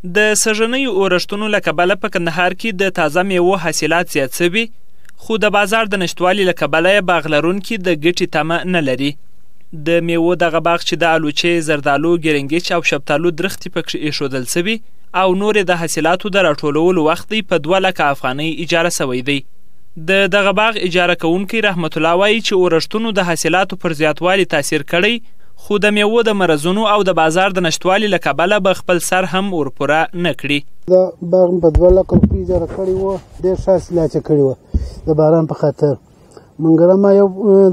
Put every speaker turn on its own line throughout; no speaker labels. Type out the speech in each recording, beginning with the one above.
د سږنیو اورښتونو له کبله په کندهار کې د تازه میوو حاصلات زیات سوي، خو د بازار د نشتوالي له کبله یې باغ لرونکي د ګټې تمه نه لري. د میوو دغه باغ چې د الوچې، زردالو، ګرنګیچ او شفتالو درختې پکې ایښودل سوي او نورې د حاصلاتو د راټولولو وخت دی په 2 لکه افغانۍ اجاره سوی دی. د دغه باغ اجاره کوونکی رحمت الله وایي چې اورښتونو د حاصلاتو پر زیاتوالي تاثیر کړی، خو د میوو د مرزونو او د بازار د نشتوالي له کبله به خپل سر هم ورپوره نه کړي.
دا باغ په 2 لکه روپۍ اجاره کړی وه، ډېر ښه حاصلات یې کړي وه د باران په خاطر. منګره ما یو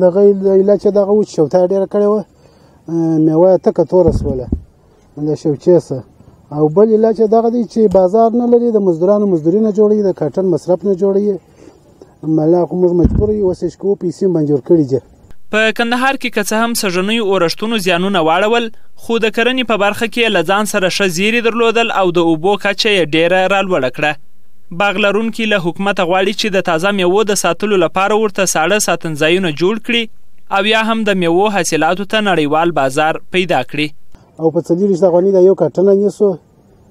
دغه علاج دغه و چې شوته ډېره کړې وه، میوه یې تکه توره سوله د شوچې څه. او بل علاج دغه دی چې بازار نه لري، د مزدورانو مزدوري نه جوړوي، د کاټن مصرف نه جوړوي. ملا خو موږ مجبور یو اوس یې کوو، پیسې منجور کړي دي.
په کندهار کې که څه هم سږنیو اورښتونو زیانونه واړول، خو د کرنې په برخه کې له ځان سره ښه زیري درلودل او د اوبو کچه یې ډېره رالوړه کړه. باغ لرونکي له حکومته غواړي چې د تازه میوو د ساتلو لپاره ورته ساړه ساتنځایونه جوړ کړي او یا هم د میوو حاصلاتو ته نړیوال بازار پیدا کړي.
او په 40 افغانۍ د یو کارټن نیسو،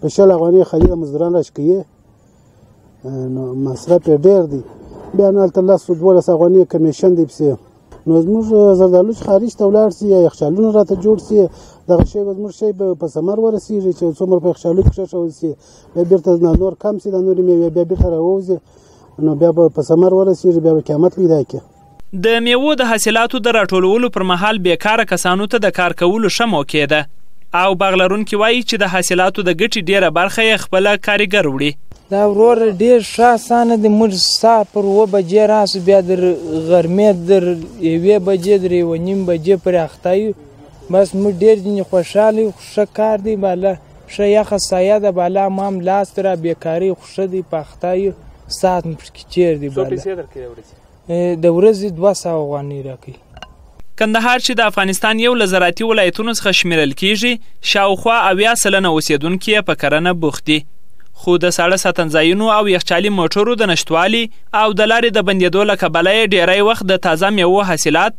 په 60 افغانۍ خالي د مزدوران راشکوي، نو مصرف یې ډېر دی. بیا نو هلته 10-12 افغانۍ کمیشن دی پسې. نو زموږ زردالو چې خارج ته ولاړ سي یا یخچالونه راته جوړ سي، دغه شی به زموږ شی به په ثمر ورسېږي چې څومره په یخچالو کې کېښول سي، بیا بېرته نور کم سي، د نورې میوې بیا بېرته راووځي، نو بیا به په ثمر ورسېږي، بیا به قیمت پیدا کړي.
د میوو د حاصلاتو د راټولولو پر مهال بیکاره کسانو ته د کار کولو ښه موقع ده او باغ لرونکي وایي چې د حاصلاتو د ګټې ډېره برخه یې خپله کارګر وړي.
دا ورور ډېر ښه اسانه دی. موږ سهار پر 7 بجې راسو، بیا در غرمې در 1 بجې در 1:30 بجې پورې اخته یو. بس موږ ډېر ځینې خوشحاله یو، ښه کار دی، بالا ښه یخه سایه ده، بالا ما هم لاس ته را بېکاري خو ښه دی، په اخته یو ساعت مو پکې چیر دی.
څو پیسې درکوي
د ورځې 200 افغانۍ راکوي.
کندهار چې د افغانستان یو له زراعتي ولایتونو څخه شمیرل کیږي، شاوخوا 80% اوسېدونکي یې په کرنه بوخت دي، خو د ساړه ساتنځایونو او یخچالي موټرو د نشتوالي او د لارې د بندېدو له کبله یې ډېری وخت د تازه میوو حاصلات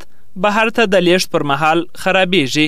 بهر ته د لیږد پر مهال خرابېږي.